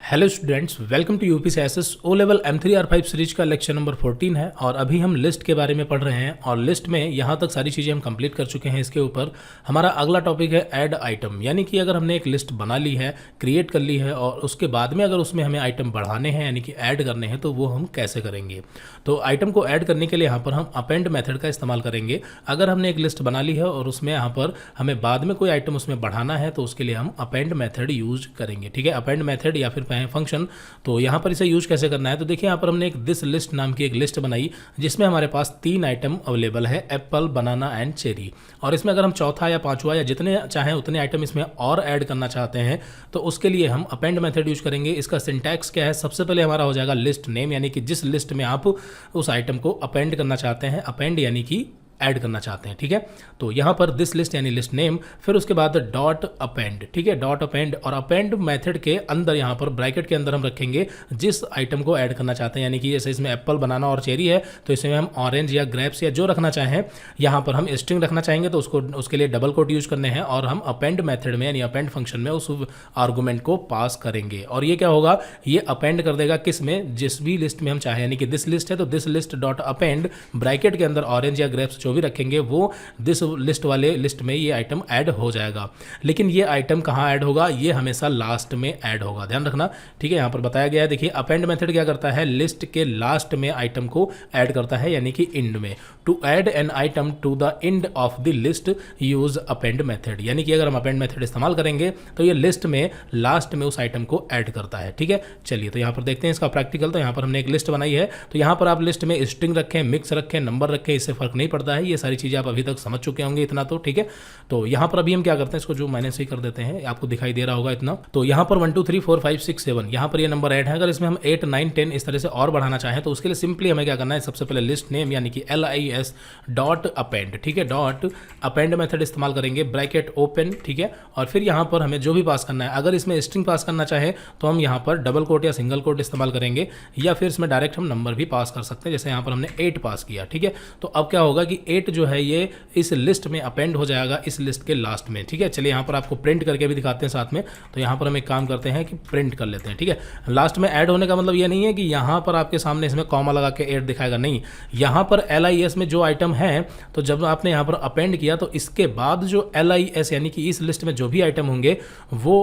Hello students, welcome to UPCSS O level M3R5 series का lecture number 14 है और अभी हम लिस्ट के बारे में पढ़ रहे हैं और लिस्ट में यहाँ तक सारी चीज़ें हम कंप्लीट कर चुके हैं। इसके ऊपर हमारा अगला टॉपिक है ऐड आइटम, यानी कि अगर हमने एक लिस्ट बना ली है, क्रिएट कर ली है और उसके बाद में अगर उसमें हमें आइटम बढ़ाने हैं यानी कि ऐड करने हैं तो वो हम कैसे करेंगे। तो आइटम को ऐड करने के लिए यहाँ पर हम अपेंड मेथड का इस्तेमाल करेंगे। अगर हमने एक लिस्ट बना ली है और उसमें यहाँ पर हमें बाद में कोई आइटम उसमें बढ़ाना है तो उसके लिए हम अपेंड मेथड यूज करेंगे। ठीक है, अपेंड मेथड या फिर फंक्शन। तो यहाँ पर इसे यूज कैसे करना है, तो देखिए यहाँ पर हमने एक दिस लिस्ट नाम की एक लिस्ट बनाई जिसमें हमारे पास 3 आइटम अवेलेबल है, एप्पल, बनाना एंड चेरी। और इसमें अगर हम चौथा या पांचवा या जितने चाहें उतने आइटम इसमें और ऐड करना चाहते हैं तो उसके लिए हम अपेंड मेथड यूज करेंगे। इसका सिंटैक्स क्या है, सबसे पहले हमारा हो जाएगा लिस्ट नेम, यानी कि जिस लिस्ट में आप उस आइटम को अपेंड करना चाहते हैं, अपेंड यानी कि ऐड करना चाहते हैं। ठीक है, तो यहाँ पर दिस लिस्ट यानी लिस्ट नेम, फिर उसके बाद डॉट अपेंड। ठीक है, डॉट अपेंड और अपेंड मेथड के अंदर यहाँ पर ब्रैकेट के अंदर हम रखेंगे जिस आइटम को ऐड करना चाहते हैं, यानी कि जैसे इसमें एप्पल, बनाना और चेरी है तो इसमें हम ऑरेंज या ग्रेप्स या जो रखना चाहें, यहाँ पर हम स्ट्रिंग रखना चाहेंगे तो उसके लिए डबल कोट यूज करने हैं और हम अपेंड मेथड में यानी अपेंड फंक्शन में उस आर्गूमेंट को पास करेंगे। और ये क्या होगा, ये अपेंड कर देगा किस में, जिस भी लिस्ट में हम चाहें, यानी कि दिस लिस्ट है तो this list dot append bracket के अंदर ऑरेंज या ग्रेप्स जो भी रखेंगे वो दिस लिस्ट वाले लिस्ट में ये आइटम ऐड हो जाएगा। लेकिन ये आइटम कहाँ ऐड होगा, ये हमेशा लास्ट में ऐड होगा, ध्यान रखना। ठीक है, यहाँ पर बताया गया है, देखिए अपेंड मेथड क्या करता है, लिस्ट के लास्ट में आइटम को ऐड करता है, यानी कि इंड में। To add an item to the end of the list use append method, यानी कि अगर हम अपेंड मेथड इस्तेमाल करेंगे तो ये लिस्ट में लास्ट में उस आइटम को ऐड करता है। ठीक है, चलिए तो यहाँ पर देखते हैं इसका प्रैक्टिकल। तो यहाँ पर हमने एक लिस्ट बनाई है, तो यहाँ पर आप लिस्ट में स्ट्रिंग रखें, मिक्स रखें, नंबर रखें, इससे फर्क नहीं पड़ता है, ये सारी चीजें आप अभी तक समझ चुके होंगे इतना तो। ठीक है, तो यहाँ पर अभी हम क्या करते हैं, इसको जो मैंने से कर देते हैं, आपको दिखाई दे रहा होगा इतना। तो यहाँ पर 1 2 3 4 5 6 7 यहाँ पर ये नंबर ऐड है। अगर इसमें हम 8 9 10 इस तरह से और बढ़ाना चाहें तो उसके लिए सिंपली हमें क्या करना है, सबसे पहले लिस्ट नेम यानी कि LIS डॉट अपेंड। ठीक है, डॉट अपेंड मेथड इस्तेमाल करेंगे, ब्रैकेट ओपन। ठीक है, और फिर यहाँ पर हमें जो भी पास करना है, अगर इसमें स्ट्रिंग पास करना चाहे तो हम यहाँ पर डबल कोट या सिंगल कोट इस्तेमाल करेंगे, या फिर इसमें डायरेक्ट हम नंबर भी पास कर सकते हैं, जैसे यहाँ पर हमने 8 पास किया। ठीक है, तो अब क्या होगा कि 8 जो है ये इस लिस्ट में अपेंड हो जाएगा, इस लिस्ट के लास्ट में। ठीक है, चलिए यहाँ पर आपको प्रिंट करके भी दिखाते हैं साथ में। तो यहाँ पर हम एक काम करते हैं कि प्रिंट कर लेते हैं। ठीक है, लास्ट में ऐड होने का मतलब ये नहीं है कि यहाँ पर आपके सामने इसमें कॉमा लगा के 8 दिखाएगा, नहीं। यहाँ पर LIS में जो आइटम है, तो जब आपने यहाँ पर अपेंड किया तो इसके बाद जो LIS यानी कि इस लिस्ट में जो भी आइटम होंगे वो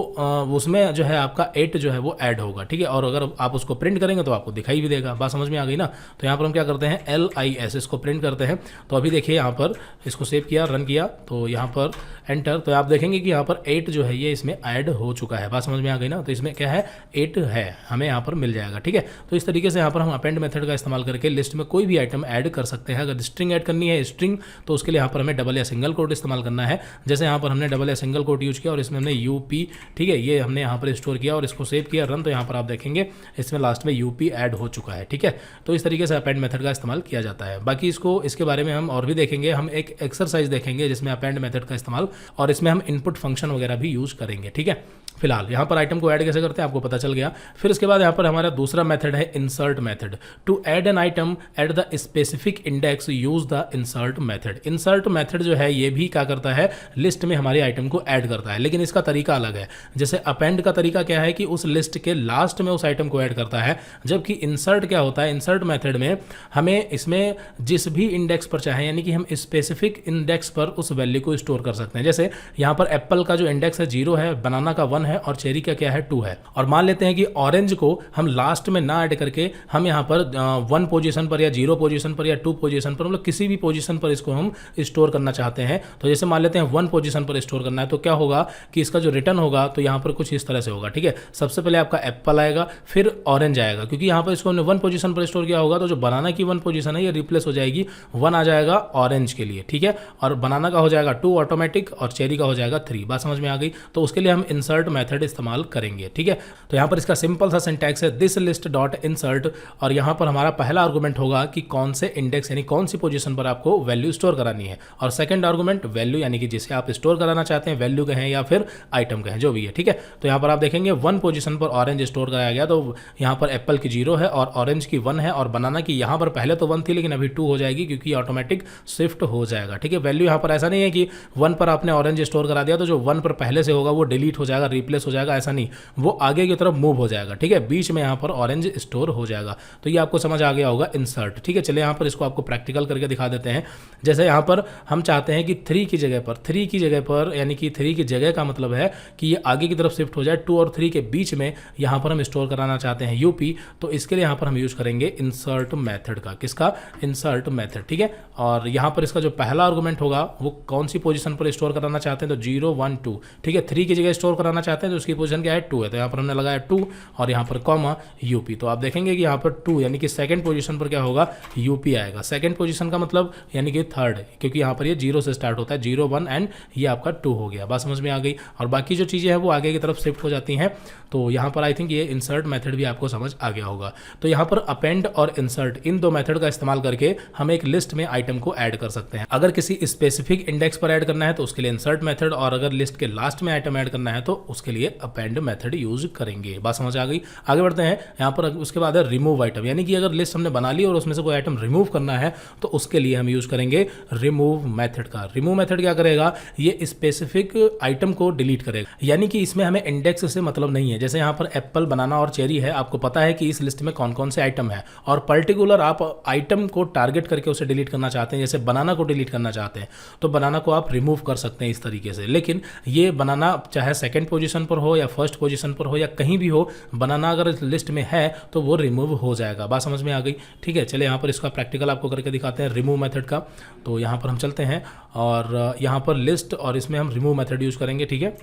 उसमें जो है आपका 8 जो है वो ऐड होगा। ठीक है, और अगर आप उसको प्रिंट करेंगे तो आपको दिखाई भी देगा। बात समझ में आ गई ना। तो यहाँ पर हम क्या करते हैं, LIS इसको प्रिंट करते हैं। तो अभी देखिए यहाँ पर इसको सेव किया, रन किया, तो यहाँ पर एंटर, तो आप देखेंगे कि यहाँ पर 8 जो है ये इसमें ऐड हो चुका है। बात समझ में आ गई ना। तो इसमें क्या है, 8 है, हमें यहाँ पर मिल जाएगा। ठीक है, तो इस तरीके से यहाँ पर हम अपेंड मेथड का इस्तेमाल करके लिस्ट में कोई भी आइटम ऐड कर सकते हैं। अगर स्ट्रिंग ऐड करनी है स्ट्रिंग, तो उसके लिए यहाँ पर हमें डबल या सिंगल कोट इस्तेमाल करना है। जैसे यहाँ पर हमने डबल या सिंगल कोट यूज किया और इसमें हमने UP, ठीक है, ये हमने यहाँ पर स्टोर किया और इसको सेव किया, रन, तो यहाँ पर आप देखेंगे इसमें लास्ट में UP ऐड हो चुका है। ठीक है, तो इस तरीके से अपेंड मेथड का इस्तेमाल किया जाता है। बाकी इसके बारे में हम और भी देखेंगे। हम एक एक्सरसाइज देखेंगे जिसमें अपेंड मेथड का इस्तेमाल, और इसमें हम इनपुट फंक्शन वगैरह भी यूज करेंगे। ठीक है, फिलहाल यहाँ पर आइटम को ऐड कैसे करते हैं आपको पता चल गया। फिर इसके बाद यहाँ पर हमारा दूसरा मेथड है insert method. To add an item at the specific index use the insert method. Insert method जो है ये भी क्या करता है, लिस्ट में हमारी आइटम को ऐड करता है, लेकिन इसका तरीका अलग है। जैसे अपेंड का तरीका क्या है कि उस लिस्ट के लास्ट में उस आइटम को ऐड करता है, जबकि इंसर्ट क्या होता है, इंसर्ट मेथड में हमें इसमें जिस भी इंडेक्स पर चाहे, यानी कि हम स्पेसिफिक इंडेक्स पर उस वैल्यू को स्टोर कर सकते हैं। जैसे यहाँ पर एप्पल का जो इंडेक्स है 0 है, बनाना का 1 है और चेरी का क्या है 2 है। और मान लेते हैं कि ऑरेंज को हम लास्ट में ना ऐड करके हम यहाँ पर 1 पोजीशन पर या 0 पोजीशन पर या 2 पोजीशन पर, मतलब किसी भी पोजीशन पर इसको हम स्टोर करना चाहते हैं। तो जैसे मान लेते हैं 1 पोजीशन पर स्टोर करना है, तो क्या होगा कि इसका जो रिटर्न होगा तो यहाँ पर कुछ इस तरह से होगा। ठीक है, सबसे पहले आपका एप्पल आएगा, फिर ऑरेंज आएगा, क्योंकि यहाँ पर इसको हमने 1 पोजीशन पर स्टोर किया होगा, तो जो बनाना की 1 पोजीशन है ये रिप्लेस हो जाएगी, 1 आ जाएगा ऑरेंज के लिए। ठीक है, और बनाना का हो जाएगा 2 ऑटोमेटिक और चेरी का हो जाएगा 3। बात समझ में आ गई। तो उसके लिए हम इंसर्ट मेथड इस्तेमाल करेंगे। ठीक है, तो यहाँ पर इसका सिंपल सा सिंटैक्स है दिस लिस्ट डॉट इंसर्ट, और यहाँ पर हमारा पहला आर्गुमेंट होगा कि कौन से इंडेक्स यानी कौन सी पोजीशन पर आपको वैल्यू स्टोर करानी है, और सेकंड आर्गुमेंट वैल्यू यानी कि जिसे आप स्टोर कराना चाहते हैं, वैल्यू कहें या फिर आइटम कहें, जो भी है। ठीक है, तो यहाँ पर आप देखेंगे 1 पोजीशन पर ऑरेंज स्टोर कराया गया, तो यहाँ पर एप्पल की 0 है और ऑरेंज की 1 है, और बनाना की यहाँ पर पहले तो 1 थी लेकिन अभी 2 हो जाएगी क्योंकि ऑटोमेटिक शिफ्ट हो जाएगा। ठीक है, वैल्यू यहाँ पर ऐसा नहीं है कि 1 पर आपने ऑरेंज स्टोर करा दिया तो जो 1 पर पहले से होगा वो डिलीट हो जाएगा, रिप्लेस हो जाएगा, ऐसा नहीं, वो आगे की तरफ मूव हो जाएगा, ठीक है, बीच में यहाँ पर ऑरेंज स्टोर हो जाएगा। तो ये आपको समझ आ गया होगा इंसर्ट, ठीक है। चलिए यहाँ पर इसको आपको प्रैक्टिकल करके दिखा देते हैं। जैसे यहाँ पर हम चाहते हैं कि 3 की जगह पर यानी कि 3 की जगह का मतलब है कि ये आगे की तरफ शिफ्ट हो जाए, 2 और 3 के बीच में यहाँ पर हम स्टोर कराना चाहते हैं यूपी। तो इसके लिए यहाँ पर हम यूज करेंगे इंसर्ट मेथड का, किसका, इंसर्ट मेथड, ठीक है। और यहाँ पर इसका जो पहला आर्गुमेंट होगा वो कौन सी पोजीशन पर स्टोर कराना चाहते हैं, तो 0 1 2, ठीक है। 3 की जगह स्टोर कराना चाहते हैं तो उसकी पोजीशन क्या है, 2 है, तो यहाँ पर हमने लगाया 2 और यहाँ पर कॉमा यूपी। तो आप देखेंगे कि यहाँ पर 2 यानी कि सेकंड पोजीशन पर क्या होगा, यूपी आएगा। सेकंड पोजीशन का मतलब यानी कि थर्ड, क्योंकि यहाँ पर ये 0 से स्टार्ट होता है, 0 1 एंड ये आपका 2 हो गया। बात समझ में आ गई। और बाकी जो चीज़ें हैं वो आगे की तरफ शिफ्ट हो जाती हैं। तो यहाँ पर आई थिंक ये इंसर्ट मेथड भी आपको समझ आ गया होगा। तो यहाँ पर अपेंड और इंसर्ट इन दो मेथड का इस्तेमाल करके हम एक लिस्ट में आइटम को ऐड कर सकते हैं। अगर किसी स्पेसिफिक इंडेक्स पर ऐड करना है तो उसके लिए इंसर्ट मेथड, और अगर लिस्ट के लास्ट में आइटम ऐड करना है तो उसके लिए अपेंड मेथड यूज करेंगे। बात समझ आ गई। आगे बढ़ते हैं। यहाँ पर उसके बाद है रिमूव आइटम, यानी कि अगर लिस्ट हमने बना ली और उसमें से कोई आइटम रिमूव करना है तो उसके लिए हम यूज करेंगे रिमूव मेथड का। रिमूव मेथड क्या करेगा, ये स्पेसिफिक आइटम को डिलीट करेगा, यानी कि इसमें हमें इंडेक्स से मतलब नहीं है। जैसे यहाँ पर एप्पल, बनाना और चेरी है, आपको पता है कि इस लिस्ट में कौन कौन से आइटम है और पर्टिकुलर आप आइटम को टारगेट करके उसे डिलीट करना चाहते हैं। जैसे बनाना को डिलीट करना चाहते हैं तो बनाना को आप रिमूव कर सकते हैं इस तरीके से। लेकिन ये बनाना चाहे सेकंड पोजीशन पर हो या फर्स्ट पोजीशन पर हो या कहीं भी हो, बनाना अगर इस लिस्ट में है तो वो रिमूव हो जाएगा। बात समझ में आ गई, ठीक है। चलिए यहाँ पर इसका प्रैक्टिकल आपको करके दिखाते हैं रिमूव मेथड का। तो यहाँ पर हम चलते हैं और यहाँ पर लिस्ट और इसमें हम रिमूव मेथड यूज करेंगे, ठीक है।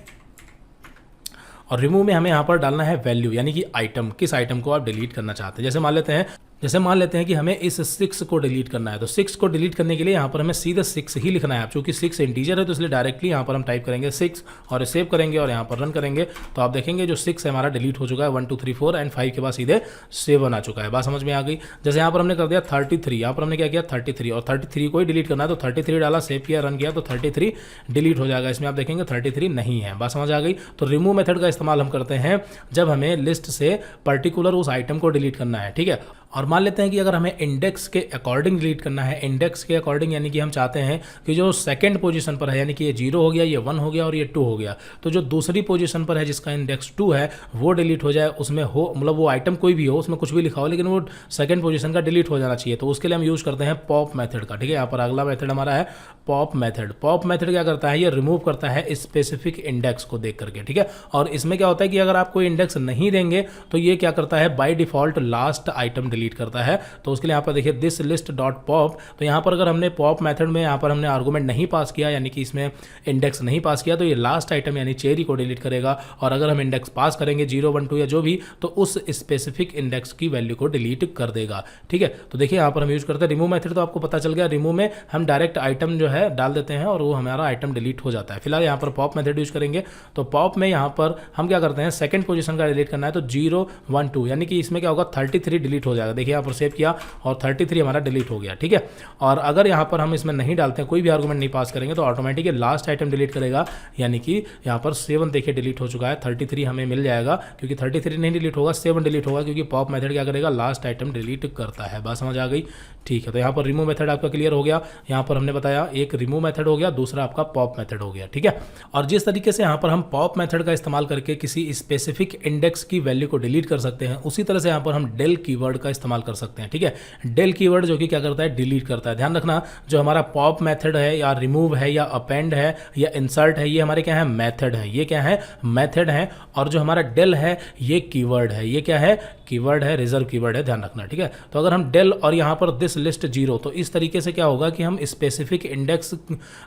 और रिमूव में हमें यहाँ पर डालना है वैल्यू, यानी कि आइटम, किस आइटम को आप डिलीट करना चाहते हैं। जैसे मान लेते हैं कि हमें इस 6 को डिलीट करना है, तो 6 को डिलीट करने के लिए यहाँ पर हमें सीधे 6 ही लिखना है। चूंकि 6 इंटीजर है तो इसलिए डायरेक्टली यहाँ पर हम टाइप करेंगे 6 और सेव करेंगे और यहाँ पर रन करेंगे। तो आप देखेंगे जो 6 है हमारा डिलीट हो चुका है, 1 2 3 4 एंड 5 के बाद सीधे 7 आ चुका है। बात समझ में आ गई। जैसे यहाँ पर हमने कर दिया 33, यहाँ पर हमने क्या किया 33, और 33 को ही डिलीट करना है तो 33 डाला, सेव किया, रन किया तो 33 डिलीट हो जाएगा। इसमें आप देखेंगे 33 नहीं है। बात समझ आ गई। तो रिमूव मेथड का इस्तेमाल हम करते हैं जब हमें लिस्ट से पर्टिकुलर उस आइटम को डिलीट करना है, ठीक है। और मान लेते हैं कि अगर हमें इंडेक्स के अकॉर्डिंग डिलीट करना है, इंडेक्स के अकॉर्डिंग यानी कि हम चाहते हैं कि जो सेकंड पोजीशन पर है, यानी कि ये 0 हो गया, ये 1 हो गया और ये 2 हो गया, तो जो दूसरी पोजीशन पर है जिसका इंडेक्स 2 है वो डिलीट हो जाए। उसमें हो मतलब वो आइटम कोई भी हो, उसमें कुछ भी लिखा हो, लेकिन वो सेकंड पोजीशन का डिलीट हो जाना चाहिए। तो उसके लिए हम यूज करते हैं पॉप मेथड का, ठीक है। यहाँ पर अगला मेथड हमारा है पॉप मेथड। पॉप मेथड क्या करता है, ये रिमूव करता है स्पेसिफिक इंडेक्स को देख करके, ठीक है। और इसमें क्या होता है कि अगर आप कोई इंडेक्स नहीं देंगे तो ये क्या करता है, by default last item delete करता है। तो उसके लिए यहाँ पर देखिए दिस लिस्ट डॉट पॉप, तो यहाँ पर अगर हमने पॉप मेथड में यहाँ पर हमने आर्गुमेंट नहीं पास किया, यानी कि इसमें इंडेक्स नहीं पास किया, तो ये लास्ट आइटम यानी चेरी को डिलीट करेगा। और अगर हम इंडेक्स पास करेंगे 0 1 2 या जो भी, तो उस स्पेसिफिक इंडेक्स की वैल्यू को डिलीट कर देगा, ठीक है। तो देखिए यहाँ पर हम यूज करते हैं रिमूव मेथड, तो आपको पता चल गया। रिमूव में हम डायरेक्ट आइटम जो है डाल देते हैं और वो हमारा आइटम डिलीट हो जाता है। फिलहाल यहाँ पर पॉप मेथड यूज करेंगे। तो पॉप में यहाँ पर हम क्या करते हैं, सेकंड पोजीशन का डिलीट करना है तो 0 1 2, यानी कि इसमें क्या होगा 33 डिलीट हो जाएगा। देखिए यहाँ पर सेव किया और 33 हमारा डिलीट हो गया, ठीक है। और अगर यहाँ पर हम इसमें नहीं डालते हैं, कोई भी आर्गुमेंट नहीं पास करेंगे, तो ऑटोमेटिक लास्ट आइटम डिलीट करेगा, यानी कि यहाँ पर 7 देखिए डिलीट हो चुका है, 33 हमें मिल जाएगा, क्योंकि 33 नहीं डिलीट होगा, 7 डिलीट होगा, क्योंकि पॉप मेथड क्या करेगा, लास्ट आइटम डिलीट करता है। बात समझ आ गई, ठीक है। तो यहाँ पर रिमूव मेथड आपका क्लियर हो गया। यहाँ पर हमने बताया एक रिमूव मेथड हो गया, दूसरा आपका पॉप मेथड हो गया, ठीक है। और जिस तरीके से यहाँ पर हम पॉप मेथड का इस्तेमाल करके किसी स्पेसिफिक इंडेक्स की वैल्यू को डिलीट कर सकते हैं, उसी तरह से यहाँ पर हम डेल कीवर्ड का इस्तेमाल कर सकते हैं, ठीक है। डेल कीवर्ड जो कि क्या करता है, डिलीट करता है। ध्यान रखना, जो हमारा पॉप मेथड है या रिमूव है या अपेंड है या इंसर्ट है, ये हमारे क्या है, मेथड है, ये क्या है, मेथड है। और जो हमारा डेल है ये कीवर्ड है, ये क्या है, कीवर्ड है, रिजर्व कीवर्ड है, ध्यान रखना, ठीक है। तो अगर हम डेल और यहाँ पर दिस लिस्ट 0, तो इस तरीके से क्या होगा कि हम स्पेसिफिक इंडेक्स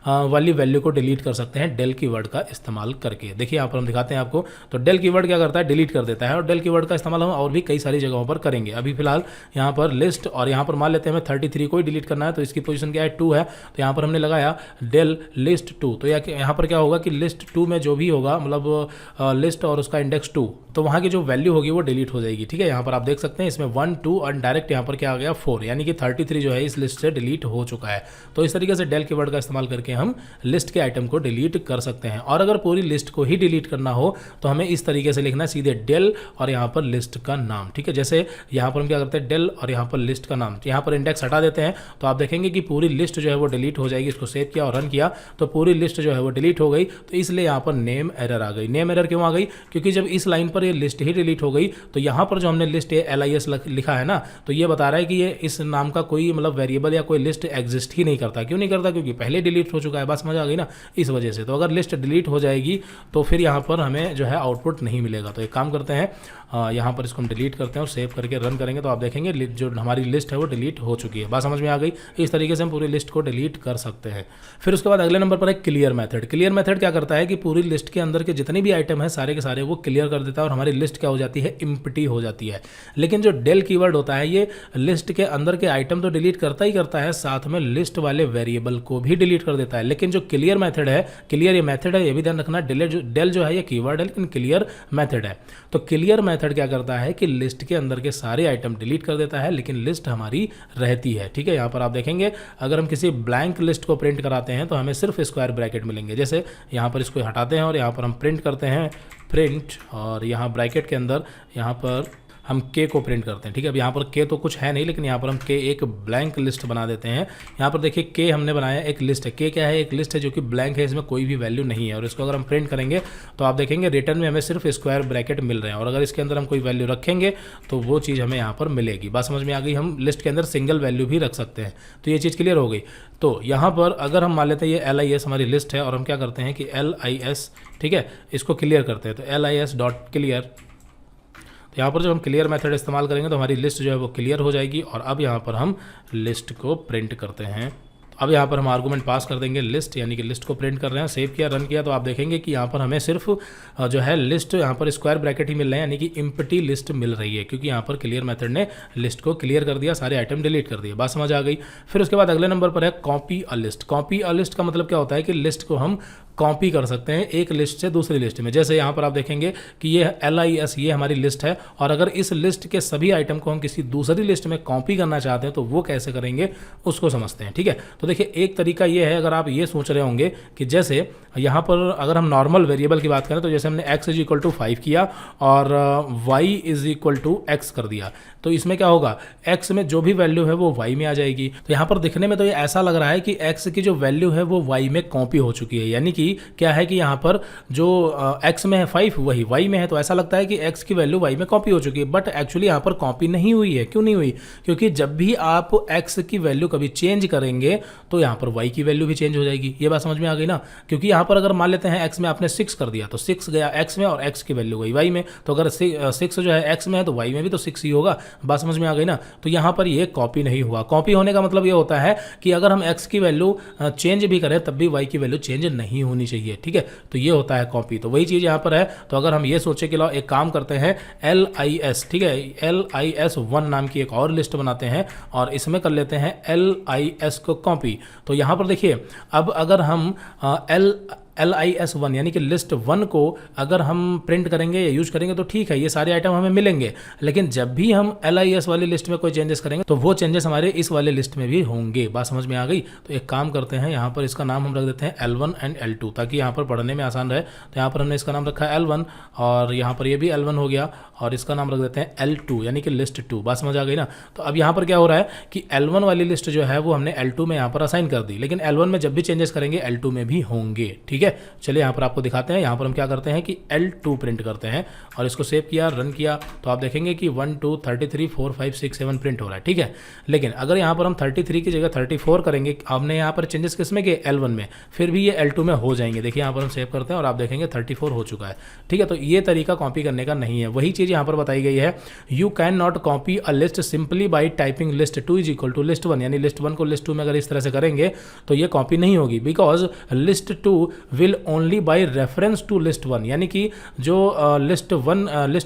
वाली वैल्यू को डिलीट कर सकते हैं डेल कीवर्ड का इस्तेमाल करके। देखिए यहाँ पर हम दिखाते हैं आपको। तो डेल कीवर्ड क्या करता है, डिलीट कर देता है, और डेल कीवर्ड का इस्तेमाल हम और भी कई सारी जगहों पर करेंगे। अभी फिलहाल यहाँ पर लिस्ट, और यहाँ पर मान लेते हैं हमें 33 को ही डिलीट करना है, तो इसकी पोजीशन क्या है, 2 है। तो यहाँ पर हमने लगाया डेल लिस्ट 2, तो यहाँ पर क्या होगा कि लिस्ट 2 में जो भी होगा, मतलब लिस्ट और उसका इंडेक्स 2, तो वहाँ की जो वैल्यू होगी वो डिलीट हो जाएगी, ठीक है। यहाँ पर आप देख सकते हैं इसमें 1 2 और डायरेक्ट यहाँ पर क्या आ गया 4, यानी कि 33 जो है इस लिस्ट से डिलीट हो चुका है। तो इस तरीके से डेल कीवर्ड का इस्तेमाल करके हम लिस्ट के आइटम को डिलीट कर सकते हैं। और अगर पूरी लिस्ट को ही डिलीट करना हो तो हमें इस तरीके से लिखना है सीधे डेल और यहाँ पर लिस्ट का नाम, ठीक है। जैसे यहाँ पर हम क्या करते करते हैं डेल और यहाँ पर लिस्ट का नाम, यहाँ पर इंडेक्स हटा देते हैं तो आप देखेंगे कि पूरी लिस्ट जो है वो डिलीट हो जाएगी। इसको सेव किया और रन किया तो पूरी लिस्ट जो है वो डिलीट हो गई। तो इसलिए यहाँ पर नेम एरर आ गई। नेम एरर क्यों आ गई? क्योंकि जब इस लाइन पर ये लिस्ट ही डिलीट हो गई तो यहाँ पर जो हमने लिस्ट LIS लिखा है ना, तो ये बता रहा है कि ये इस नाम का कोई मतलब वेरिएबल या कोई लिस्ट एग्जिस्ट ही नहीं करता। क्यों नहीं करता? क्योंकि पहले डिलीट हो चुका है। बस समझ आ गई ना, इस वजह से। तो अगर लिस्ट डिलीट हो जाएगी तो फिर यहाँ पर हमें जो है आउटपुट नहीं मिलेगा। तो एक काम करते हैं, यहाँ पर इसको हम डिलीट करते हैं और सेव करके रन करेंगे तो आप देखेंगे जो हमारी लिस्ट है वो डिलीट हो चुकी है। बात समझ में आ गई? इस तरीके से हम पूरी लिस्ट को डिलीट कर सकते हैं। फिर उसके बाद अगले नंबर पर है क्लियर मेथड। क्लियर मेथड क्या करता है कि पूरी लिस्ट के अंदर के जितने भी आइटम है सारे के सारे वो क्लियर कर देता है और हमारी लिस्ट क्या हो जाती है? एम्प्टी हो जाती है। लेकिन जो डेल कीवर्ड होता है ये लिस्ट के अंदर के आइटम तो डिलीट करता ही करता है, साथ में लिस्ट वाले वेरिएबल को भी डिलीट कर देता है। लेकिन जो क्लियर मेथड है, क्लियर ये मेथड है, ये भी ध्यान रखना, डेल जो है ये कीवर्ड है लेकिन क्लियर मेथड है। तो क्लियर मेथड क्या करता है कि लिस्ट के अंदर के सारे आइटम डिलीट कर देता है लेकिन लिस्ट हमारी रहती है। ठीक है, यहाँ पर आप देखेंगे अगर हम किसी ब्लैंक लिस्ट को प्रिंट कराते हैं तो हमें सिर्फ स्क्वायर ब्रैकेट मिलेंगे। जैसे यहाँ पर इसको हटाते हैं और यहाँ पर हम प्रिंट करते हैं प्रिंट, और यहाँ ब्रैकेट के अंदर यहाँ पर हम के को प्रिंट करते हैं। ठीक है, अब यहाँ पर के तो कुछ है नहीं लेकिन यहाँ पर हम के एक ब्लैंक लिस्ट बना देते हैं। यहाँ पर देखिए के हमने बनाया एक लिस्ट है। के क्या है? एक लिस्ट है जो कि ब्लैंक है, इसमें कोई भी वैल्यू नहीं है। और इसको अगर हम प्रिंट करेंगे तो आप देखेंगे रिटर्न में हमें सिर्फ स्क्वायर ब्रैकेट मिल रहे हैं। और अगर इसके अंदर हम कोई वैल्यू रखेंगे तो वो चीज़ हमें यहाँ पर मिलेगी। बात समझ में आ गई? हम लिस्ट के अंदर सिंगल वैल्यू भी रख सकते हैं। तो ये चीज़ क्लियर हो गई। तो यहाँ पर अगर हम मान लेते हैं ये LIS हमारी लिस्ट है और हम क्या करते हैं कि LIS, ठीक है, इसको क्लियर करते हैं। तो LIS डॉट क्लियर, यहाँ पर जब हम क्लियर मेथड इस्तेमाल करेंगे तो हमारी लिस्ट जो है वो क्लियर हो जाएगी। और अब यहाँ पर हम लिस्ट को प्रिंट करते हैं। अब यहाँ पर हम आर्गूमेंट पास कर देंगे लिस्ट, यानी कि लिस्ट को प्रिंट कर रहे हैं। सेव किया, रन किया तो आप देखेंगे कि यहाँ पर हमें सिर्फ जो है लिस्ट यहाँ पर स्क्वायर ब्रैकेट ही मिल रहे हैं, यानी कि एम्प्टी लिस्ट मिल रही है क्योंकि यहाँ पर क्लियर मेथड ने लिस्ट को क्लियर कर दिया, सारे आइटम डिलीट कर दिए। बात समझ आ गई? फिर उसके बाद अगले नंबर पर है copy a list. Copy a list का मतलब क्या होता है कि लिस्ट को हम कॉपी कर सकते हैं एक लिस्ट से दूसरी लिस्ट में। जैसे यहाँ पर आप देखेंगे कि ये LIS ये हमारी लिस्ट है और अगर इस लिस्ट के सभी आइटम को हम किसी दूसरी लिस्ट में कॉपी करना चाहते हैं तो वो कैसे करेंगे उसको समझते हैं। ठीक है, तो देखिए एक तरीका ये है, अगर आप ये सोच रहे होंगे कि जैसे यहाँ पर अगर हम नॉर्मल वेरिएबल की बात करें तो जैसे हमने x इज इक्वल टू 5 किया और y is equal to x कर दिया, तो इसमें क्या होगा? x में जो भी वैल्यू है वो y में आ जाएगी। तो यहाँ पर दिखने में तो ये ऐसा लग रहा है कि x की जो वैल्यू है वो y में कॉपी हो चुकी है, यानी कि क्या है कि यहाँ पर जो x में है 5 वही y में है, तो ऐसा लगता है कि x की वैल्यू y में कॉपी हो चुकी है। बट एक्चुअली यहाँ पर कॉपी नहीं हुई है। क्यों नहीं हुई? क्योंकि जब भी आप x की वैल्यू कभी चेंज करेंगे तो यहाँ पर y की वैल्यू भी चेंज हो जाएगी। ये बात समझ में आ गई ना? क्योंकि यहाँ पर अगर मान लेते हैं x में आपने 6 कर दिया तो 6 गया x में और x की वैल्यू गई y में, तो अगर 6 जो है x में है तो y में भी तो 6 ही होगा। बात समझ में आ गई ना? तो यहाँ पर ये कॉपी नहीं हुआ। कॉपी होने का मतलब ये होता है कि अगर हम x की वैल्यू चेंज भी करें तब भी y की वैल्यू चेंज नहीं होनी चाहिए। ठीक है, तो ये होता है कॉपी। तो वही चीज़ यहाँ पर है। तो अगर हम ये सोचे कि लो एक काम करते हैं LIS, ठीक है, LIS1 नाम की एक और लिस्ट बनाते हैं और इसमें कर लेते हैं LIS को कॉपी। तो यहाँ पर देखिए अब अगर हम LIS1 यानी कि लिस्ट 1 को अगर हम प्रिंट करेंगे या यूज करेंगे तो ठीक है, ये सारे आइटम हमें मिलेंगे। लेकिन जब भी हम LIS वाली लिस्ट में कोई चेंजेस करेंगे तो वो चेंजेस हमारे इस वाले लिस्ट में भी होंगे। बात समझ में आ गई? तो एक काम करते हैं, यहाँ पर इसका नाम हम रख देते हैं L1 एंड L2 ताकि यहाँ पर पढ़ने में आसान रहे। तो यहाँ पर हमने इसका नाम रखा है L1 और यहाँ पर ये भी L1 हो गया और इसका नाम रख देते हैं L2 यानी कि लिस्ट 2। बात समझ आ गई ना? तो अब यहाँ पर क्या हो रहा है कि L1 वाली लिस्ट जो है वो हमने L2 में यहाँ पर असाइन कर दी, लेकिन L1 में जब भी चेंजेस करेंगे L2 में भी होंगे। ठीक है, चलिए यहाँ पर आपको दिखाते हैं। यहाँ पर हम क्या करते हैं कि L2 प्रिंट करते हैं और इसको सेव किया, रन किया तो आप देखेंगे कि 1 2 33 4 5 6 7 प्रिंट हो रहा है। ठीक है, लेकिन अगर यहाँ पर हम 33 की जगह 34 करेंगे, हमने यहाँ पर चेंजेस किस में किए? L1 में, फिर भी ये L2 में हो जाएंगे। देखिए यहाँ पर हम सेव करते हैं और आप देखेंगे 34 हो चुका है। ठीक है, तो ये तरीका कॉपी करने का नहीं है। वही चीज़ यहाँ पर बताई गई है, you can not copy a list simply by typing list 2 is equal to list 1, यानी लिस्ट 1 को लिस्ट 2 में अगर इस तरह से करेंगे तो ये कॉपी नहीं होगी, because list 2 will only by reference to list 1, यानी कि जो लिस्ट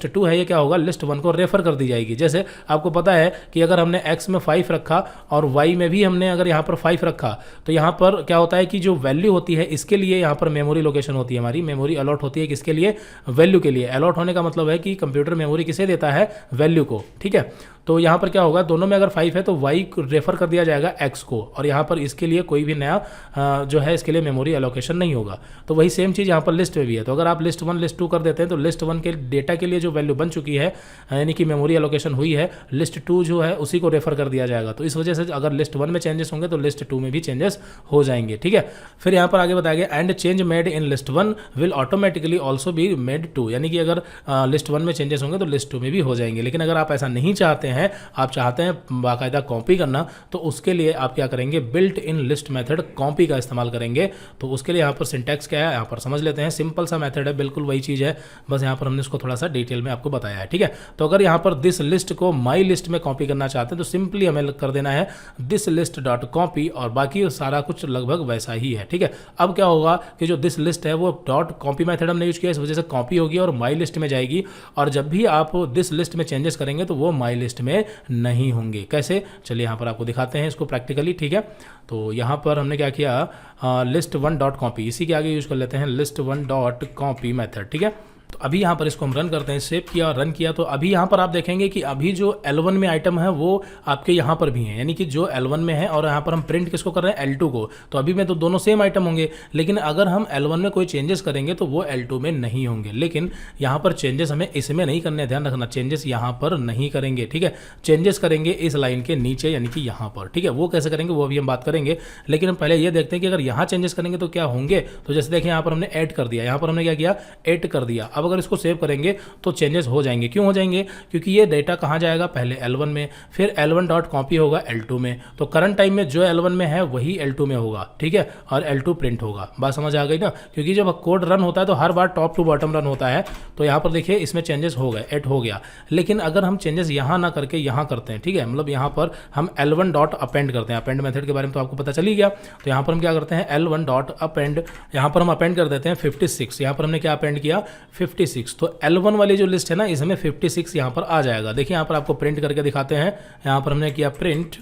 2 है ये क्या होगा? लिस्ट 1 को रेफर कर दी जाएगी। जैसे आपको पता है कि अगर हमने x में 5 रखा और y में भी हमने अगर यहाँ पर 5 रखा तो यहाँ पर क्या होता है कि जो वैल्यू होती है इसके लिए यहाँ पर मेमोरी लोकेशन होती है, हमारी मेमोरी अलॉट होती है किसके लिए? वैल्यू के लिए। अलॉट होने का मतलब है कि कंप्यूटर मेमोरी किसे देता है? वैल्यू को। ठीक है, तो यहाँ पर क्या होगा, दोनों में अगर 5 है तो y रेफर कर दिया जाएगा x को, और यहाँ पर इसके लिए कोई भी नया जो है इसके लिए मेमोरी एलोकेशन नहीं होगा। तो वही सेम चीज़ यहाँ पर लिस्ट में भी है। तो अगर आप लिस्ट 1 लिस्ट 2 कर देते हैं तो लिस्ट 1 के डेटा के लिए जो वैल्यू बन चुकी है यानी कि मेमोरी एलोकेशन हुई है, लिस्ट 2 जो है उसी को रेफर कर दिया जाएगा। तो इस वजह से अगर लिस्ट 1 में चेंजेस होंगे तो लिस्ट 2 में भी चेंजेस हो जाएंगे, ठीक है। फिर यहाँ पर आगे बताया गया and change made in list 1 will automatically also be made 2, यानी कि अगर लिस्ट 1 में चेंजेस होंगे तो लिस्ट 2 में भी हो जाएंगे। लेकिन अगर आप ऐसा नहीं चाहते हैं, आप चाहते हैं बाकायदा कॉपी करना, तो उसके लिए आप क्या करेंगे, built in list method copy का इस्तेमाल करेंगे। तो उसके लिए यहाँ पर सिंटैक्स क्या है यहाँ पर समझ लेते हैं। सिंपल सा मेथड है, बिल्कुल वही चीज़ है, बस यहाँ पर हमने इसको थोड़ा सा डिटेल में आपको बताया है, ठीक है। तो अगर यहाँ पर दिस लिस्ट को माई लिस्ट में कॉपी करना चाहते हैं तो सिंपली हमें कर देना है दिस लिस्ट डॉट कॉपी, और बाकी सारा कुछ लगभग वैसा ही है, ठीक है। अब क्या होगा कि जो दिस लिस्ट है वो डॉट कॉपी मेथड हमने यूज किया, इस वजह से कॉपी होगी और माई लिस्ट में जाएगी, और जब भी आप दिस लिस्ट में चेंजेस करेंगे तो वो माई लिस्ट में नहीं होंगे। कैसे, चलिए यहाँ पर आपको दिखाते हैं इसको प्रैक्टिकली, ठीक है। तो यहाँ पर हमने क्या किया, लिस्ट 1 डॉट कॉपी, इसी के आगे यूज कर लेते हैं लिस्ट 1 डॉट कॉपी मेथड, ठीक है। तो अभी यहाँ पर इसको हम रन करते हैं, सेव किया और रन किया। तो अभी यहाँ पर आप देखेंगे कि अभी जो L1 में आइटम है वो आपके यहाँ पर भी है, यानी कि जो L1 में है, और यहाँ पर हम प्रिंट किसको कर रहे हैं, L2 को। तो अभी में तो दोनों सेम आइटम होंगे, लेकिन अगर हम L1 में कोई चेंजेस करेंगे तो वो L2 में नहीं होंगे। लेकिन यहाँ पर चेंजेस हमें इसमें नहीं करने, ध्यान रखना, चेंजेस यहाँ पर नहीं करेंगे, ठीक है। चेंजेस करेंगे इस लाइन के नीचे, यानी कि यहाँ पर, ठीक है। वो कैसे करेंगे वो अभी हम बात करेंगे, लेकिन हम पहले ये देखते हैं कि अगर यहाँ चेंजेस करेंगे तो क्या होंगे। तो जैसे देखिए यहाँ पर हमने ऐड कर दिया, यहाँ पर हमने क्या किया, ऐड कर दिया। अब अगर इसको सेव करेंगे तो चेंजेस हो जाएंगे। क्यों हो जाएंगे, क्योंकि ये डेटा कहाँ जाएगा, पहले L1 में, फिर L1 डॉट कॉपी होगा L2 में। तो करंट टाइम में जो L1 में है वही L2 में होगा, ठीक है, और L2 प्रिंट होगा। बात समझ आ गई ना, क्योंकि जब कोड रन होता है तो हर बार टॉप टू बॉटम रन होता है। तो यहाँ पर देखिए इसमें चेंजेस हो गए, ऐड हो गया। लेकिन अगर हम चेंजेस यहाँ ना करके यहाँ करते हैं, ठीक है, मतलब यहाँ पर हम L1 डॉट अपेंड करते हैं, अपेंड मेथड के बारे में तो आपको पता चल ही गया। तो यहाँ पर हम क्या करते हैं, L1 डॉट अपेंड, यहाँ पर हम अपेंड कर देते हैं 56। यहाँ पर हमने क्या अपेंड किया, 56। तो L1 वाली जो लिस्ट है ना, इसमें 56 यहाँ पर आ जाएगा। देखिए यहाँ पर आपको प्रिंट करके दिखाते हैं। यहाँ पर हमने किया प्रिंट,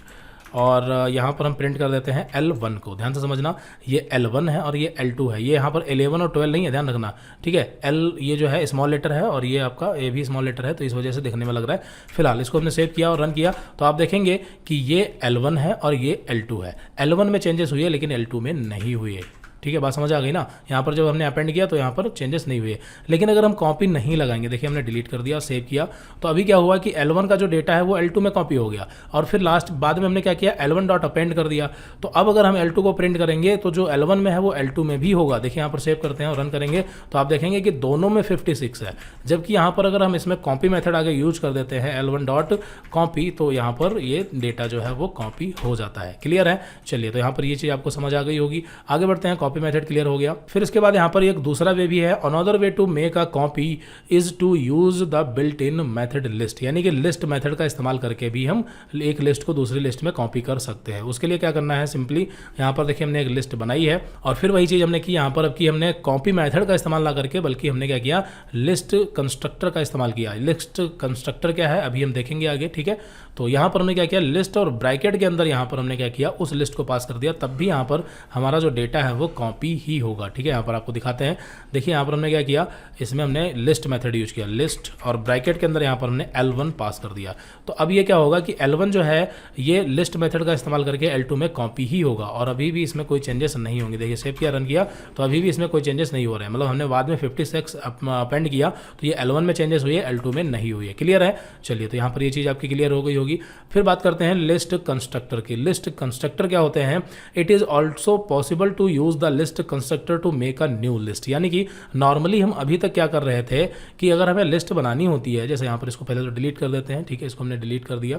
और यहाँ पर हम प्रिंट कर देते हैं L1 को। ध्यान से समझना, ये L1 है और ये L2 है। ये यहाँ पर 11 और 12 नहीं है, ध्यान रखना, ठीक है। L ये जो है स्मॉल लेटर है और ये आपका A भी स्मॉल लेटर है, तो इस वजह से देखने में लग रहा है। फिलहाल इसको हमने सेव किया और रन किया तो आप देखेंगे कि ये L1 है और ये L2 है। L1 में चेंजेस हुई है लेकिन L2 में नहीं हुई है, ठीक है। बात समझ आ गई ना। यहाँ पर जब हमने अपेंड किया तो यहाँ पर चेंजेस नहीं हुए। लेकिन अगर हम कॉपी नहीं लगाएंगे, देखिए हमने डिलीट कर दिया, सेव किया, तो अभी क्या हुआ कि L1 का जो डेटा है वो L2 में कॉपी हो गया, और फिर लास्ट बाद में हमने क्या किया, L1 डॉट अपेंड कर दिया। तो अब अगर हम L2 को प्रिंट करेंगे तो जो L1 में है वो L2 में भी होगा। देखिए यहाँ पर सेव करते हैं और रन करेंगे तो आप देखेंगे कि दोनों में 56 है। जबकि यहाँ पर अगर हम इसमें कॉपी मेथड आगे यूज कर देते हैं L1 डॉट कॉपी, तो यहाँ पर ये डेटा जो है वो कॉपी हो जाता है। क्लियर है, चलिए तो यहाँ पर ये चीज़ आपको समझ आ गई होगी। आगे बढ़ते हैं, कॉपी मेथड क्लियर हो गया। फिर इसके बाद यहाँ पर एक दूसरा वे भी है, another way to make a copy is to use the built in method list, यानी कि लिस्ट मेथड का इस्तेमाल करके भी हम एक लिस्ट को दूसरी लिस्ट में कॉपी कर सकते हैं। उसके लिए क्या करना है, सिंपली यहाँ पर देखिए हमने एक लिस्ट बनाई है और फिर वही चीज़ हमने की यहाँ पर, अब की हमने कॉपी मेथड का इस्तेमाल ना करके बल्कि हमने क्या किया, लिस्ट कंस्ट्रक्टर का इस्तेमाल किया। लिस्ट कंस्ट्रक्टर क्या है अभी हम देखेंगे आगे, ठीक है। तो यहाँ पर हमने क्या किया, लिस्ट और ब्रैकेट के अंदर यहाँ पर हमने क्या किया, उस लिस्ट को पास कर दिया, तब भी यहाँ पर हमारा जो डेटा है वो कॉपी ही होगा, ठीक है। यहाँ पर आपको दिखाते हैं, देखिए यहाँ पर हमने क्या किया, इसमें हमने लिस्ट मेथड यूज किया, लिस्ट और ब्रैकेट के अंदर यहाँ पर हमने L1 पास कर दिया। तो अब ये क्या होगा कि L1 जो है ये लिस्ट मेथड का इस्तेमाल करके L2 में कॉपी ही होगा, और अभी भी इसमें कोई चेंजेस नहीं होंगे। देखिए सेव किया, रन किया, तो अभी भी इसमें कोई चेंजेस नहीं हो रहे हैं। मतलब हमने बाद में 56 अपेंड किया तो ये L1 में चेंजेस हुई है, L2 में नहीं हुई है। क्लियर है, चलिए तो यहाँ पर ये चीज़ आपकी क्लियर हो गई होगी। फिर बात करते हैं लिस्ट कंस्ट्रक्टर की। लिस्ट कंस्ट्रक्टर क्या होते हैं, it is also possible to use the list constructor to make a new list. यानी कि नॉर्मली हम अभी तक क्या कर रहे थे कि अगर हमें लिस्ट बनानी होती है, जैसे यहाँ पर इसको पहले तो डिलीट कर देते हैं, ठीक है, इसको हमने डिलीट कर दिया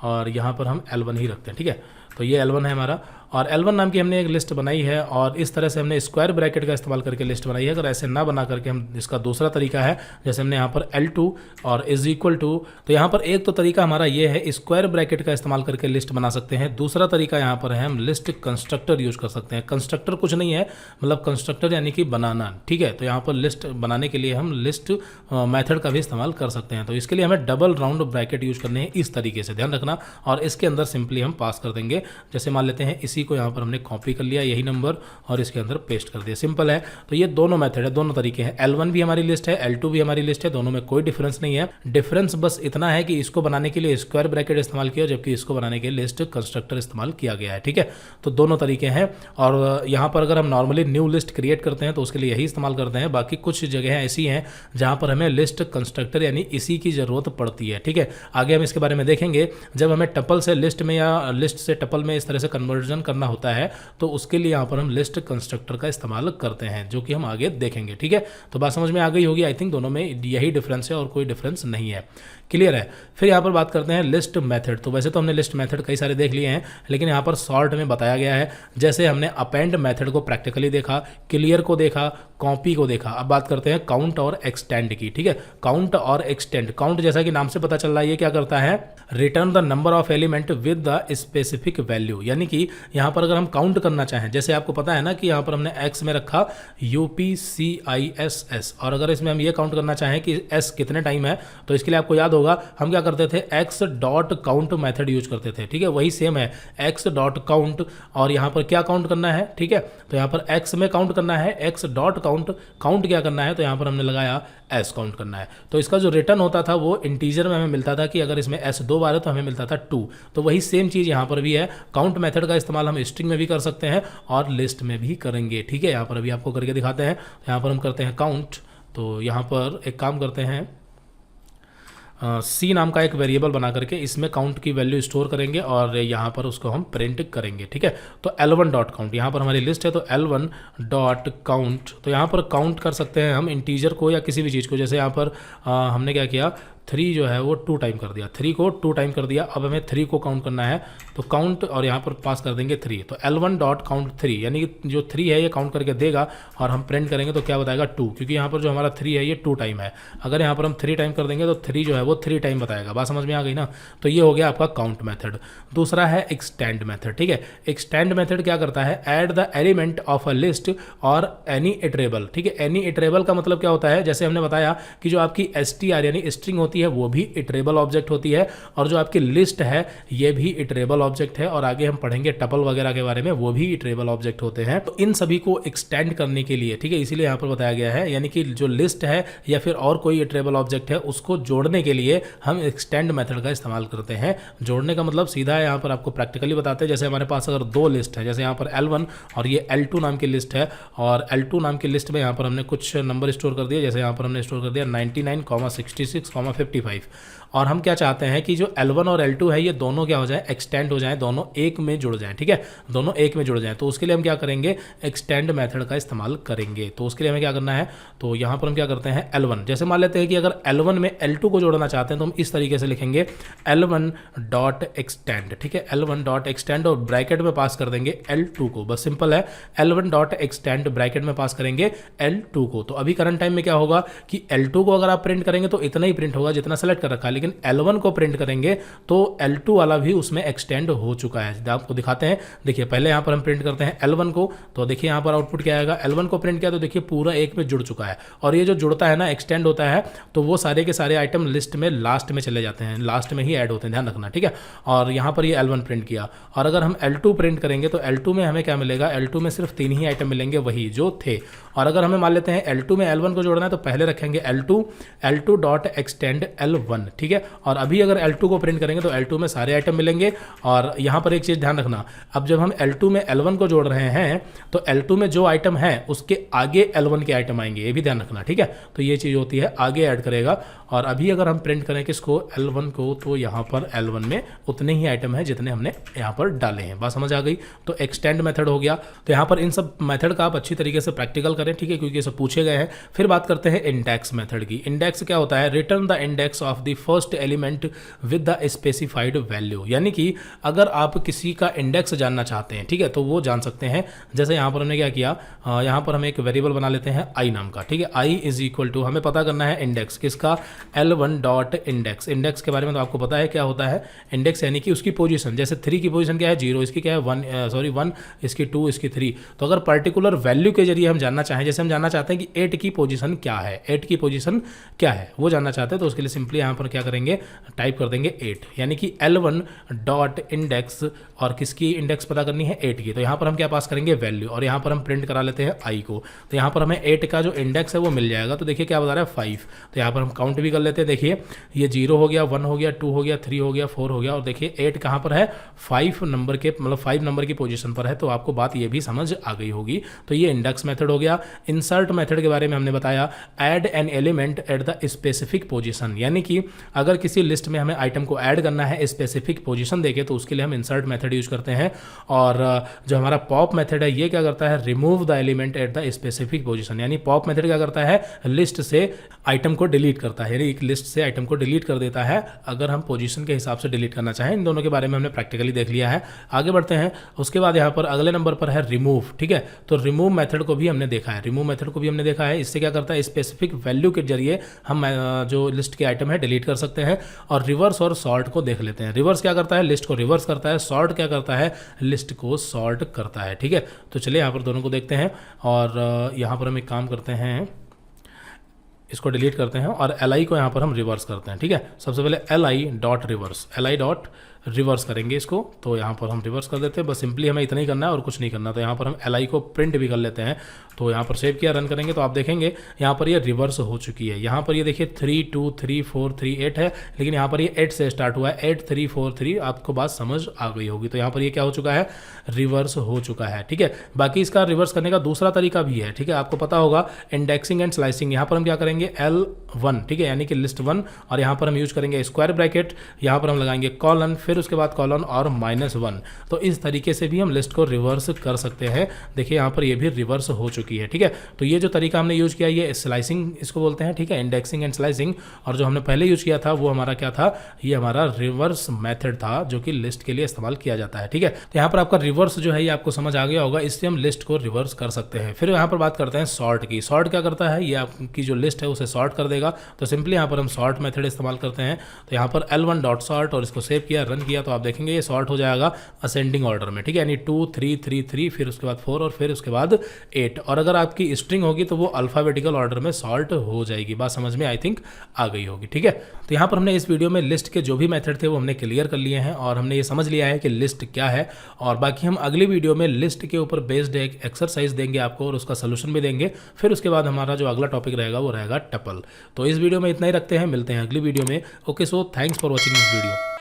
और यहाँ पर हम L1 ही रखते हैं, ठीक है। तो ये L1 है हमारा, और L1 नाम की हमने एक लिस्ट बनाई है, और इस तरह से हमने स्क्वायर ब्रैकेट का इस्तेमाल करके लिस्ट बनाई है। अगर ऐसे ना बना करके हम, इसका दूसरा तरीका है, जैसे हमने यहाँ पर L2 और इज इक्वल टू, तो यहाँ पर एक तो तरीका हमारा ये है, स्क्वायर ब्रैकेट का इस्तेमाल करके लिस्ट बना सकते हैं। दूसरा तरीका यहाँ पर है, हम लिस्ट कंस्ट्रक्टर यूज कर सकते हैं। कंस्ट्रक्टर कुछ नहीं है, मतलब कंस्ट्रक्टर यानी कि बनाना, ठीक है। तो यहाँ पर लिस्ट बनाने के लिए हम लिस्ट मैथड का भी इस्तेमाल कर सकते हैं। तो इसके लिए हमें डबल राउंड ब्रैकेट यूज करने हैं इस तरीके से, ध्यान रखना, और इसके अंदर सिंपली हम पास कर देंगे। जैसे मान लेते हैं इस इसी को यहाँ पर हमने कॉपी कर लिया, यही नंबर, और इसके अंदर पेस्ट कर दिया। सिंपल है। तो ये दोनों मेथड है, दोनों तरीके हैं। L1 भी हमारी लिस्ट है, L2 भी हमारी लिस्ट है, दोनों में कोई डिफरेंस नहीं है। डिफरेंस बस इतना है कि इसको बनाने के लिए स्क्वायर ब्रैकेट इस्तेमाल किया, जबकि इसको बनाने के लिए लिस्ट कंस्ट्रक्टर इस्तेमाल किया गया है। ठीक है, तो दोनों तरीके हैं। और यहाँ पर अगर हम नॉर्मली न्यू लिस्ट क्रिएट करते हैं तो उसके लिए यही इस्तेमाल करते हैं। बाकी कुछ जगह ऐसी हैं जहाँ पर हमें लिस्ट कंस्ट्रक्टर यानी इसी की ज़रूरत पड़ती है। ठीक है, आगे हम इसके बारे में देखेंगे। जब हमें टपल से लिस्ट में या लिस्ट से टपल में इस तरह से कन्वर्जन करना होता है तो उसके लिए यहाँ पर हम लिस्ट कंस्ट्रक्टर का इस्तेमाल करते हैं, जो कि हम आगे देखेंगे। ठीक है, तो बात समझ में आ गई होगी। आई थिंक दोनों में यही डिफरेंस है और कोई डिफरेंस नहीं है। क्लियर है। फिर यहाँ पर बात करते हैं लिस्ट मेथड। तो वैसे तो हमने लिस्ट मेथड कई सारे देख लिए हैं, लेकिन यहाँ पर शॉर्ट में बताया गया है। जैसे हमने अपेंड मेथड को प्रैक्टिकली देखा, क्लियर को देखा, कॉपी को देखा। अब बात करते हैं काउंट और एक्सटेंड की। ठीक है, काउंट और एक्सटेंड। काउंट जैसा कि नाम से पता चल रहा है, ये क्या करता है, return the number of element with the specific value. यानी कि यहाँ पर अगर हम काउंट करना चाहें, जैसे आपको पता है ना कि यहाँ पर हमने एक्स में रखा UPCISS, और अगर इसमें हम ये काउंट करना चाहें कि एस कितने टाइम है, तो इसके लिए आपको याद होगा हम क्या करते थे, x dot count method use करते थे। ठीक है, वही सेम है, एक्स डॉट काउंट, और यहाँ पर क्या काउंट करना है। ठीक है, तो यहाँ पर एक्स में काउंट करना है, एक्स डॉट काउंट, काउंट क्या करना है, तो यहाँ पर हमने लगाया एस काउंट करना है। तो इसका जो रिटर्न होता था वो इंटीजर में हमें मिलता था कि अगर इसमें एस 2 बार है तो हमें मिलता था 2। तो वही सेम चीज़ यहाँ पर भी है। काउंट मेथड का इस्तेमाल हम स्ट्रिंग में भी कर सकते हैं और लिस्ट में भी करेंगे। ठीक है, यहाँ पर अभी आपको करके दिखाते हैं। यहाँ पर हम करते हैं काउंट। तो यहाँ पर एक काम करते हैं, सी नाम का एक वेरिएबल बना करके इसमें काउंट की वैल्यू स्टोर करेंगे और यहाँ पर उसको हम प्रिंट करेंगे। ठीक है, तो L1 डॉट काउंट, यहाँ पर हमारी लिस्ट है तो L1 डॉट काउंट। तो यहाँ पर काउंट कर सकते हैं हम इंटीजर को या किसी भी चीज़ को। जैसे यहाँ पर हमने क्या किया, 3 जो है वो 2 टाइम कर दिया, 3 को 2 टाइम कर दिया। अब हमें 3 को काउंट करना है, तो काउंट और यहाँ पर पास कर देंगे 3। तो L1 डॉट काउंट 3, यानी कि जो 3 है ये काउंट करके देगा और हम प्रिंट करेंगे तो क्या बताएगा 2, क्योंकि यहाँ पर जो हमारा 3 है ये 2 टाइम है। अगर यहाँ पर हम 3 टाइम कर देंगे तो 3 जो है वो 3 टाइम बताएगा। बात समझ में आ गई ना। तो ये हो गया आपका काउंट मेथड। दूसरा है एक्सटेंड मेथड। ठीक है, एक्सटेंड मेथड क्या करता है, add the element of a list और एनी इटरेबल। ठीक है, एनी इटरेबल का मतलब क्या होता है, जैसे हमने बताया कि जो आपकी STR यानी स्ट्रिंग होती है वो भी इटरेबल ऑब्जेक्ट होती है, और जो आपकी लिस्ट है ये भी इटरेबल ऑब्जेक्ट है, और आगे हम पढ़ेंगे टपल वगैरह के बारे में, वो भी इटरेबल ऑब्जेक्ट होते हैं। तो इन सभी को एक्सटेंड करने के लिए, ठीक है, इसीलिए यहाँ पर बताया गया है, यानी कि जो लिस्ट है या फिर और कोई इटरेबल ऑब्जेक्ट है उसको जोड़ने के लिए हम एक्सटेंड मेथड का इस्तेमाल करते हैं। जोड़ने का मतलब सीधा है, यहाँ पर आपको प्रैक्टिकली बताते हैं। जैसे हमारे पास अगर 2 लिस्ट है, जैसे यहाँ पर L1 और ये L2 नाम की लिस्ट है, और L2 नाम की लिस्ट में यहाँ पर हमने कुछ नंबर स्टोर कर दिया। जैसे यहाँ पर हमने स्टोर कर दिया 99, 66, 55, और हम क्या चाहते हैं कि जो L1 और L2 है ये दोनों क्या हो जाए, एक्सटेंड हो जाए, दोनों एक में जुड़ जाएं। ठीक है, दोनों एक में जुड़ जाएं। तो उसके लिए हम क्या करेंगे, एक्सटेंड मेथड का इस्तेमाल करेंगे। तो उसके लिए हमें क्या करना है, तो यहाँ पर हम क्या करते हैं, L1, जैसे मान लेते हैं कि अगर L1 में L2 को जोड़ना चाहते हैं तो हम इस तरीके से लिखेंगे L1 डॉट एक्सटेंड। ठीक है, L1 डॉट एक्सटेंड, और ब्रैकेट में पास कर देंगे L2 को। बस सिंपल है, L1 डॉट एक्सटेंड ब्रैकेट में पास करेंगे L2 को। तो अभी करंट टाइम में क्या होगा कि L2 को अगर आप प्रिंट करेंगे तो इतना ही प्रिंट होगा जितना सेलेक्ट कर रखा है, लेकिन L1 को प्रिंट करेंगे तो L2 वाला भी उसमें एक्सटेंड हो चुका है। आपको दिखाते हैं, देखिए पहले यहाँ पर हम प्रिंट करते हैं L1 को, तो देखिए यहाँ पर आउटपुट क्या आएगा, L1 को प्रिंट किया तो देखिए पूरा एक में जुड़ चुका है। और ये जो जुड़ता है ना, एक्सटेंड होता है, तो वो सारे के सारे आइटम लिस्ट में लास्ट में चले जाते हैं, लास्ट में ही ऐड होते हैं, ध्यान रखना। ठीक है, और यहाँ पर ये L1 प्रिंट किया, और अगर हम L2 प्रिंट करेंगे तो L2 में हमें क्या मिलेगा, L2 में सिर्फ 3 ही आइटम मिलेंगे वही जो थे। और अगर हमें मान लेते हैं L2 में L1 को जोड़ना है तो पहले रखेंगे L2 डॉट एक्सटेंड L1। ठीक है, और अभी अगर L2 को प्रिंट करेंगे तो L2 में सारे आइटम मिलेंगे। और यहाँ पर एक चीज़ ध्यान रखना, अब जब हम L2 में L1 को जोड़ रहे हैं तो L2 में जो आइटम है उसके आगे L1 के आइटम आएंगे, ये भी ध्यान रखना। ठीक है, तो ये चीज़ होती है, आगे ऐड करेगा। और अभी अगर हम प्रिंट करें किसको, L1 को, तो यहाँ पर L1 में उतने ही आइटम है जितने हमने यहाँ पर डाले हैं। बात समझ आ गई। तो एक्सटेंड मेथड हो गया। तो यहाँ पर इन सब मेथड का आप अच्छी तरीके से प्रैक्टिकल करें, ठीक है, क्योंकि ये सब पूछे गए हैं। फिर बात करते हैं इंडेक्स मेथड की। इंडेक्स क्या होता है, return the index of the first element with the specified value. यानी कि अगर आप किसी का इंडेक्स जानना चाहते हैं, ठीक है, तो वो जान सकते हैं। जैसे यहाँ पर हमने क्या किया, यहाँ पर हम एक वेरिएबल बना लेते हैं i नाम का। ठीक है, i इज इक्वल टू, हमें पता करना है इंडेक्स किसका, L1 डॉट इंडेक्स। इंडेक्स के बारे में तो आपको पता है क्या होता है इंडेक्स, यानी कि उसकी पोजीशन। जैसे 3 की पोजीशन क्या है, 0, इसकी क्या है 1, इसकी 2, इसकी 3। तो अगर पर्टिकुलर वैल्यू के जरिए हम जानना चाहें, जैसे हम जानना चाहते हैं कि 8 की पोजीशन क्या है, 8 की पोजीशन क्या है वो जानना चाहते हैं, तो उसके उसके लिए सिंपली यहाँ पर क्या करेंगे, टाइप कर देंगे 8, यानी कि L1 डॉट इंडेक्स, और किसकी इंडेक्स पता करनी है, 8 की। तो यहाँ पर हम क्या पास करेंगे, वैल्यू, और यहाँ पर हम प्रिंट करा लेते हैं I को। तो यहाँ पर हमें 8 का जो इंडेक्स है वो मिल जाएगा। तो देखिए क्या बता रहा है, 5। तो यहाँ पर हम काउंट भी कर लेते हैं। देखिए ये 0 हो गया, 1 हो गया, 2 हो गया, 3 हो गया, 4 हो गया, और देखिए 8 कहाँ पर है, 5 नंबर के, मतलब 5 नंबर की पोजीशन पर है। तो आपको बात ये भी समझ आ गई होगी। तो ये इंडेक्स मेथड हो गया। इंसर्ट मेथड के बारे में हमने बताया, add an element eight the specific position, यानी कि अगर किसी लिस्ट में हमें आइटम को ऐड करना है स्पेसिफिक पोजीशन देके, तो उसके लिए हम इंसर्ट मेथड यूज करते हैं। और जो हमारा पॉप मेथड है ये क्या करता है, remove the element eight the specific position, यानी पॉप मेथड क्या करता है, लिस्ट से आइटम को डिलीट करता है, यानी एक लिस्ट से आइटम को डिलीट कर देता है अगर हम पोजीशन के हिसाब से डिलीट करना चाहें। इन दोनों के बारे में हमने प्रैक्टिकली देख लिया है। आगे बढ़ते हैं। उसके बाद यहाँ पर अगले नंबर पर है रिमूव, ठीक है। तो रिमूव मेथड को भी हमने देखा है, रिमूव मेथड को भी हमने देखा है। इससे क्या करता है, स्पेसिफिक वैल्यू के जरिए हम जो लिस्ट के आइटम है डिलीट कर सकते हैं। और रिवर्स और सॉर्ट को देख लेते हैं। रिवर्स क्या करता है, लिस्ट को रिवर्स करता है। सॉर्ट क्या करता है, लिस्ट को सॉर्ट करता है, ठीक है। तो चलिए यहाँ पर दोनों को देखते हैं। और यहाँ पर हम एक काम करते हैं, इसको डिलीट करते हैं और li को यहाँ पर हम रिवर्स करते हैं, ठीक है। सबसे पहले li dot reverse, li dot reverse करेंगे इसको। तो यहाँ पर हम रिवर्स कर देते हैं, बस सिंपली हमें इतना ही करना है और कुछ नहीं करना। तो यहाँ पर हम li को प्रिंट भी कर लेते हैं। तो यहाँ पर सेव किया, रन करेंगे तो आप देखेंगे यहाँ पर ये रिवर्स हो चुकी है। यहाँ पर ये देखिए 3 2 3 4 3 8 है, लेकिन यहाँ पर ये 8 से स्टार्ट हुआ है, 8 3 4 3। आपको बात समझ आ गई होगी। तो यहाँ पर ये क्या हो चुका है, रिवर्स हो चुका है, ठीक है। बाकी इसका रिवर्स करने का दूसरा तरीका भी है, ठीक है। आपको पता होगा इंडेक्सिंग एंड स्लाइसिंग। यहाँ पर हम क्या करेंगे, L1, ठीक है, यानी कि लिस्ट 1, और यहाँ पर हम यूज करेंगे स्क्वायर ब्रैकेट, यहाँ पर हम लगाएंगे कॉलन, फिर उसके बाद कॉलन और -1। तो इस तरीके से भी हम लिस्ट को रिवर्स कर सकते हैं। देखिए यहाँ पर ये भी रिवर्स हो चुकी है, ठीक है। तो ये जो तरीका हमने यूज किया ये स्लाइसिंग इसको बोलते हैं, ठीक है, इंडेक्सिंग एंड स्लाइसिंग। और जो हमने पहले यूज किया था वो हमारा क्या था, ये हमारा रिवर्स मेथड था जो कि लिस्ट के लिए इस्तेमाल किया जाता है, ठीक है। तो यहाँ पर आपका रिवर्स जो है ये आपको समझ आ गया होगा। इससे हम लिस्ट को रिवर्स कर सकते हैं। फिर यहाँ पर बात करते हैं सॉर्ट की। सॉर्ट क्या करता है, ये आपकी जो लिस्ट है उसे सॉर्ट कर देगा। तो सिंपली यहाँ पर हम सॉर्ट मेथड इस्तेमाल करते हैं। तो यहाँ पर L1 डॉट सॉर्ट, और इसको सेव किया, रन किया, तो आप देखेंगे ये सॉर्ट हो जाएगा असेंडिंग ऑर्डर में, ठीक है, यानी 2 3 3 3, फिर उसके बाद 4 और फिर उसके बाद 8। और अगर आपकी स्ट्रिंग होगी तो वो अल्फाबेटिकल ऑर्डर में सॉर्ट हो जाएगी। बात समझ में आई थिंक आ गई होगी, ठीक है। तो यहाँ पर हमने इस वीडियो में लिस्ट के जो भी मेथड थे वो हमने क्लियर कर लिए हैं और हमने ये समझ लिया है कि लिस्ट क्या है। और बाकी हम अगली वीडियो में लिस्ट के ऊपर बेस्ड एक एक्सरसाइज देंगे आपको और उसका सोल्यूशन भी देंगे। फिर उसके बाद हमारा जो अगला टॉपिक रहेगा वो रहेगा टपल। तो इस वीडियो में इतना ही रखते हैं, मिलते हैं अगली वीडियो में। Okay, so thanks for watching this video.